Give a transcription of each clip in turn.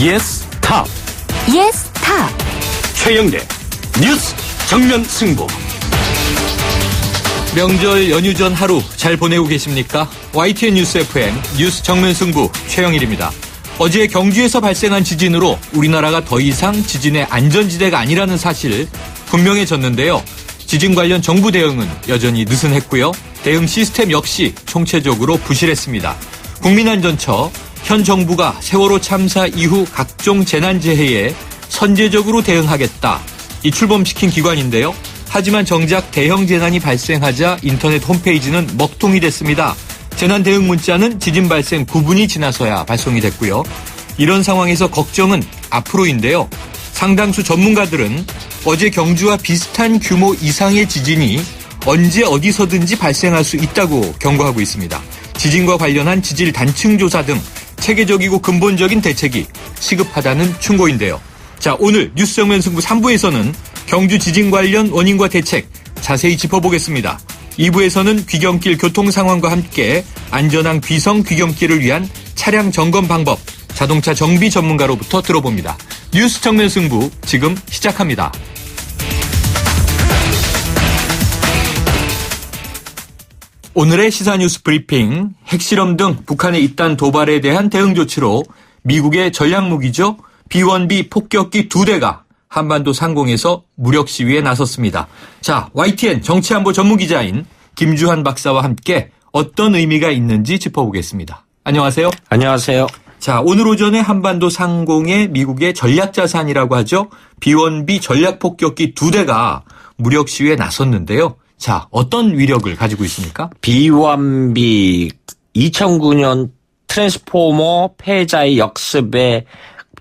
예스 탑. 예스 탑. 최영대 뉴스 정면 승부. 명절 연휴 전 하루 잘 보내고 계십니까? YTN 뉴스 FM 뉴스 정면 승부 최영일입니다. 어제 경주에서 발생한 지진으로 우리나라가 더 이상 지진의 안전지대가 아니라는 사실 분명해졌는데요. 지진 관련 정부 대응은 여전히 느슨했고요. 대응 시스템 역시 총체적으로 부실했습니다. 국민안전처, 현 정부가 세월호 참사 이후 각종 재난재해에 선제적으로 대응하겠다. 이 출범시킨 기관인데요. 하지만 정작 대형 재난이 발생하자 인터넷 홈페이지는 먹통이 됐습니다. 재난 대응 문자는 지진 발생 9분이 지나서야 발송이 됐고요. 이런 상황에서 걱정은 앞으로인데요. 상당수 전문가들은 어제 경주와 비슷한 규모 이상의 지진이 언제 어디서든지 발생할 수 있다고 경고하고 있습니다. 지진과 관련한 지질 단층 조사 등 체계적이고 근본적인 대책이 시급하다는 충고인데요. 자, 오늘 뉴스 정면 승부 3부에서는 경주 지진 관련 원인과 대책 자세히 짚어보겠습니다. 2부에서는 귀경길 교통 상황과 함께 안전한 귀성 귀경길을 위한 차량 점검 방법, 자동차 정비 전문가로부터 들어봅니다. 뉴스 정면 승부 지금 시작합니다. 오늘의 시사뉴스 브리핑, 핵실험 등 북한의 잇단 도발에 대한 대응 조치로 미국의 전략무기죠. B-1B 폭격기 2대가 한반도 상공에서 무력 시위에 나섰습니다. 자, YTN 정치안보 전문기자인 김주환 박사와 함께 어떤 의미가 있는지 짚어보겠습니다. 안녕하세요. 안녕하세요. 자, 오늘 오전에 한반도 상공에 미국의 전략자산이라고 하죠. B-1B 전략폭격기 2대가 무력 시위에 나섰는데요. 자, 어떤 위력을 가지고 있습니까? B-1B 2009년 트랜스포머 패자의 역습에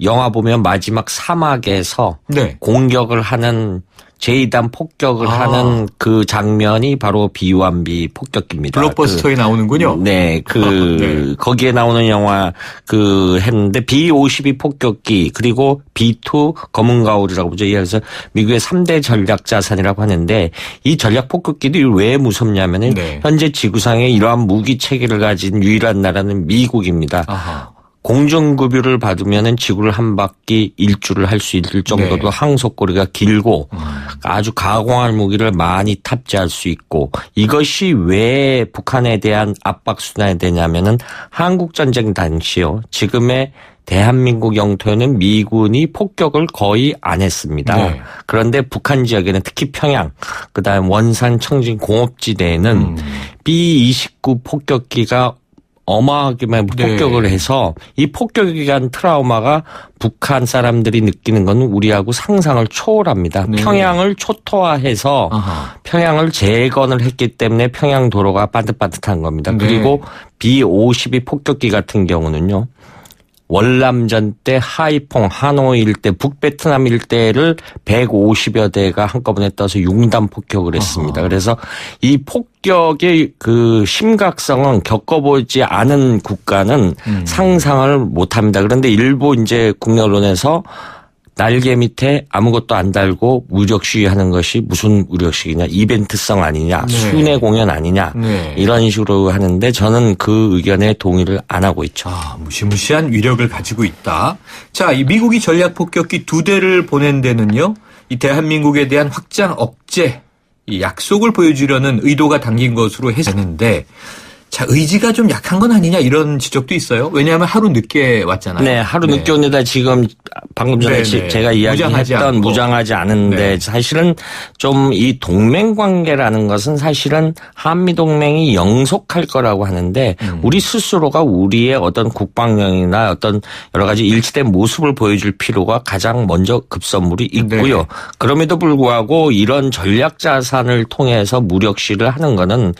영화 보면 마지막 사막에서 네. 공격을 하는 제2단 폭격을 하는 그 장면이 바로 B-1B 폭격기입니다. 블록버스터에 나오는군요. 네, 네. 거기에 나오는 영화 했는데 B-52 폭격기 그리고 B-2 검은 가오리라고 보죠. 그래서 미국의 3대 전략 자산이라고 하는데 이 전략 폭격기들이 왜 무섭냐면은 네. 현재 지구상에 이러한 무기 체계를 가진 유일한 나라는 미국입니다. 아하. 공중급유를 받으면은 지구를 한 바퀴 일주를 할 수 있을 정도로 네. 항속거리가 길고 아주 가공한 무기를 많이 탑재할 수 있고 이것이 왜 북한에 대한 압박 수단이 되냐면은 한국전쟁 당시요. 지금의 대한민국 영토에는 미군이 폭격을 거의 안 했습니다. 네. 그런데 북한 지역에는 특히 평양, 그다음 원산 청진 공업지대에는 B-29 폭격기가 어마하게만 폭격을 해서 이 폭격에 대한 트라우마가 북한 사람들이 느끼는 건 우리하고 상상을 초월합니다. 네. 평양을 초토화해서 평양을 재건을 했기 때문에 평양 도로가 반듯반듯한 겁니다. 네. 그리고 B-52 폭격기 같은 경우는요. 월남전 때 하이퐁, 하노이 일대, 북베트남 일대를 150여 대가 한꺼번에 떠서 융단 폭격을 했습니다. 그래서 이 폭격의 그 심각성은 겪어보지 않은 국가는 상상을 못합니다. 그런데 일부 이제 국내 언론에서 날개 밑에 아무것도 안 달고 무력 시위하는 것이 무슨 무력 시위냐, 이벤트성 아니냐, 네. 순회 공연 아니냐, 네. 이런 식으로 하는데 저는 그 의견에 동의를 안 하고 있죠. 아, 무시무시한 위력을 가지고 있다. 자, 이 미국이 전략폭격기 2대를 보낸 데는요, 이 대한민국에 대한 확장 억제, 이 약속을 보여주려는 의도가 담긴 것으로 해석했는데, 자, 의지가 좀 약한 건 아니냐 이런 지적도 있어요. 왜냐하면 하루 늦게 왔잖아요. 네, 하루 늦게 옵니다. 지금 방금 전에 네네. 제가 이야기했던 무장하지 않은데 네. 사실은 좀 이 동맹 관계라는 것은 사실은 한미 동맹이 영속할 거라고 하는데 우리 스스로가 우리의 어떤 국방력이나 어떤 여러 가지 일치된 모습을 보여줄 필요가 가장 먼저 급선물이 있고요. 네. 그럼에도 불구하고 이런 전략 자산을 통해서 무력 시위를 하는 거는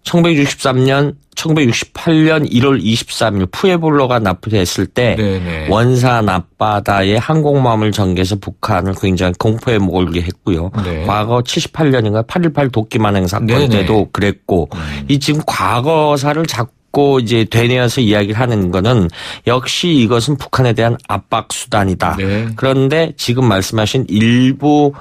1968년 1월 23일 푸에블로가 납부됐을 때 네네. 원산 앞바다에 항공모함을 전개해서 북한을 굉장히 공포에 몰게 했고요. 네. 과거 78년인가 8.18 도끼만행 사건 네네. 때도 그랬고 이 지금 과거사를 자꾸 이제 되뇌어서 이야기를 하는 거는 역시 이것은 북한에 대한 압박 수단이다. 네. 그런데 지금 말씀하신 일부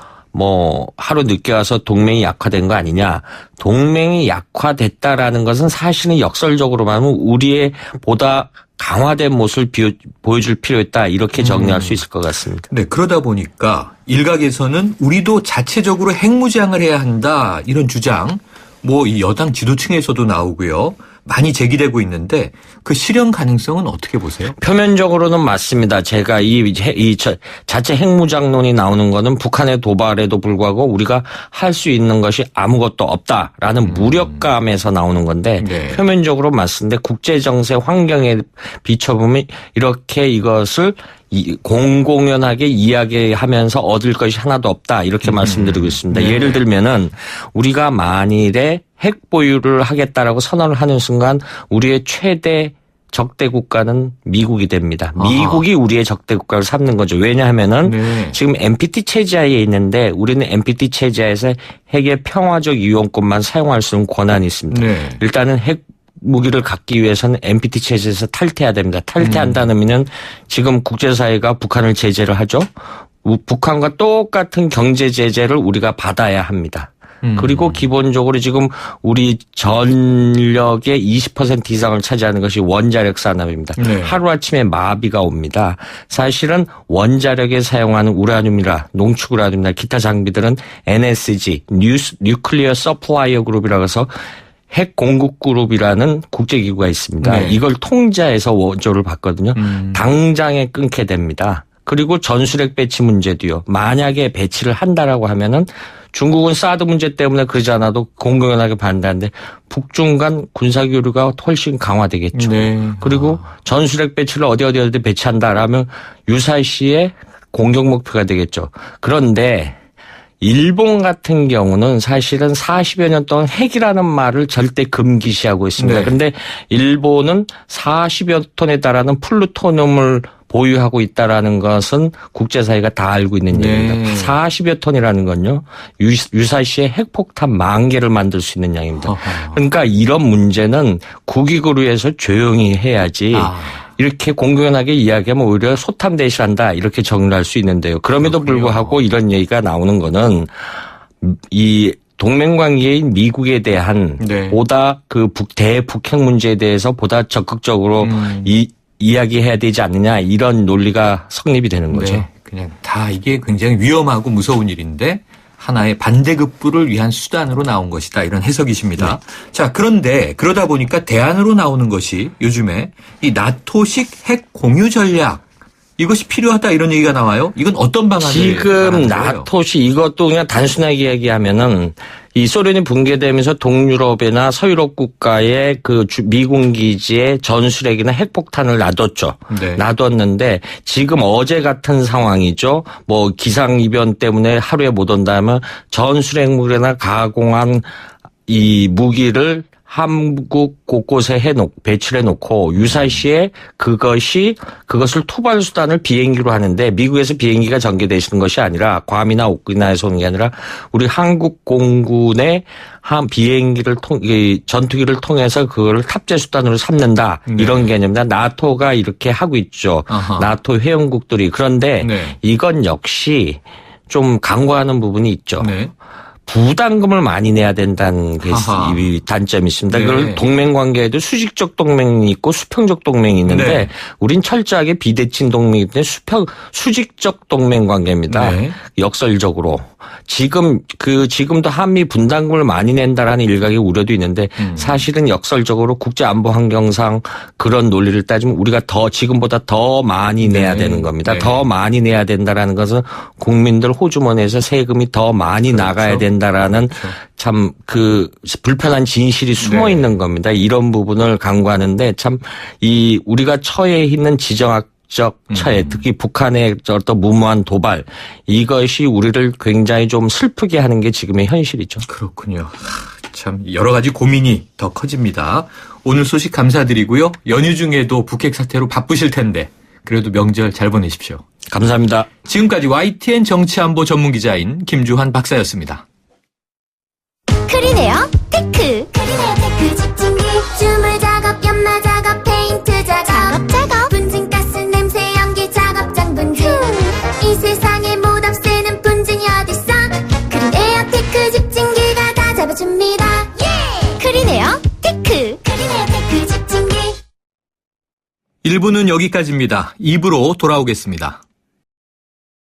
하루 늦게 와서 동맹이 약화된 거 아니냐. 동맹이 약화됐다라는 것은 사실은 역설적으로 말하면 우리의 보다 강화된 모습을 보여줄 필요 있다. 이렇게 정리할 수 있을 것 같습니다. 네, 그러다 보니까 일각에서는 우리도 자체적으로 핵무장을 해야 한다. 이런 주장, 뭐 이 여당 지도층에서도 나오고요. 많이 제기되고 있는데 그 실현 가능성은 어떻게 보세요? 표면적으로는 맞습니다. 제가 자체 핵무장론이 나오는 거는 북한의 도발에도 불구하고 우리가 할 수 있는 것이 아무것도 없다라는 무력감에서 나오는 건데 네. 표면적으로 맞습니다. 국제정세 환경에 비춰보면 이렇게 이것을 공공연하게 이야기하면서 얻을 것이 하나도 없다 이렇게 말씀드리고 있습니다. 네. 예를 들면은 우리가 만일에 핵 보유를 하겠다라고 선언을 하는 순간 우리의 최대 적대 국가는 미국이 됩니다. 미국이 우리의 적대 국가를 삼는 거죠. 왜냐하면은 네. 지금 NPT 체제하에 있는데 우리는 NPT 체제에서 핵의 평화적 이용권만 사용할 수 있는 권한이 있습니다. 네. 일단은 핵 무기를 갖기 위해서는 NPT 체제에서 탈퇴해야 됩니다. 탈퇴한다는 의미는 지금 국제사회가 북한을 제재를 하죠. 북한과 똑같은 경제 제재를 우리가 받아야 합니다. 그리고 기본적으로 지금 우리 전력의 20% 이상을 차지하는 것이 원자력 산업입니다. 네. 하루아침에 마비가 옵니다. 사실은 원자력에 사용하는 우라늄이나 농축 우라늄이나 기타 장비들은 NSG, 뉴클리어 서플라이어 그룹이라고 해서 핵 공급 그룹이라는 국제기구가 있습니다. 네. 이걸 통제해서 원조를 받거든요. 당장에 끊게 됩니다. 그리고 전술핵 배치 문제도요. 만약에 배치를 한다라고 하면은 중국은 사드 문제 때문에 그러지 않아도 공공연하게 반대하는데 북중 간 군사교류가 훨씬 강화되겠죠. 네. 그리고 전술핵 배치를 어디 배치한다라면 유사시의 공격 목표가 되겠죠. 그런데 일본 같은 경우는 사실은 40여 년 동안 핵이라는 말을 절대 금기시하고 있습니다. 네. 그런데 일본은 40여 톤에 달하는 플루토늄을 보유하고 있다라는 것은 국제사회가 다 알고 있는 네. 얘기입니다. 40여 톤이라는 건요. 유사시에 핵폭탄 10,000개를 만들 수 있는 양입니다. 그러니까 이런 문제는 국익을 위해서 조용히 해야지. 이렇게 공공연하게 이야기하면 오히려 소탐 대실한다 이렇게 정리할 수 있는데요. 그럼에도 불구하고 이런 얘기가 나오는 거는 이 동맹관계인 미국에 대한 네. 보다 그 대북핵 문제에 대해서 보다 적극적으로 이야기해야 되지 않느냐 이런 논리가 성립이 되는 거죠. 네. 그냥 다 이게 굉장히 위험하고 무서운 일인데 하나의 반대급부를 위한 수단으로 나온 것이다. 이런 해석이십니다. 네. 자, 그런데 그러다 보니까 대안으로 나오는 것이 요즘에 이 나토식 핵 공유 전략 이것이 필요하다 이런 얘기가 나와요. 이건 어떤 방안을 지금 나토식 이것도 그냥 단순하게 이야기하면은 이 소련이 붕괴되면서 동유럽이나 서유럽 국가의 그 미군 기지에 전술핵이나 핵폭탄을 놔뒀죠. 네. 놔뒀는데 지금 어제 같은 상황이죠. 뭐 기상이변 때문에 하루에 못 온다면 전술핵 무기나 가공한 이 무기를 한국 곳곳에 배치를 해놓고 유사시에 그것을 투발 수단을 비행기로 하는데 미국에서 비행기가 전개되시는 것이 아니라 괌이나 오키나와에서 오는 게 아니라 우리 한국 공군의 한 비행기를 전투기를 통해서 그걸 탑재 수단으로 삼는다. 네. 이런 개념입니다. 나토가 이렇게 하고 있죠. 아하. 나토 회원국들이. 그런데 네. 이건 역시 좀 강구하는 부분이 있죠. 네. 부담금을 많이 내야 된다는 게 단점이 있습니다. 네. 그걸 동맹관계에도 수직적 동맹이 있고 수평적 동맹이 있는데 네. 우린 철저하게 비대칭 동맹이기 때문에 수직적 동맹관계입니다. 네. 역설적으로. 지금도 한미 분담금을 많이 낸다라는 일각의 우려도 있는데 사실은 역설적으로 국제안보 환경상 그런 논리를 따지면 우리가 지금보다 더 많이 내야 되는 겁니다. 네. 더 많이 내야 된다라는 것은 국민들 호주머니에서 세금이 더 많이 나가야 된다라는 참 불편한 진실이 숨어 있는 겁니다. 이런 부분을 강구하는데 참 우리가 처해 있는 지정학 처해 특히 북한의 어떤 무모한 도발 이것이 우리를 굉장히 좀 슬프게 하는 게 지금의 현실이죠. 그렇군요. 참 여러 가지 고민이 더 커집니다. 오늘 소식 감사드리고요. 연휴 중에도 북핵 사태로 바쁘실 텐데 그래도 명절 잘 보내십시오. 감사합니다. 지금까지 YTN 정치안보 전문기자인 김주환 박사였습니다. 크리네어 테크 집중기 주물 작업 연마 작업 페인트 작업 분진가스 냄새 연기 작업장 분진 이 세상에 못 없애는 분진이 어딨어 크리네어 테크 집중기가 다 잡아줍니다 크리네어 테크 집중기 1부는 여기까지입니다. 2부로 돌아오겠습니다.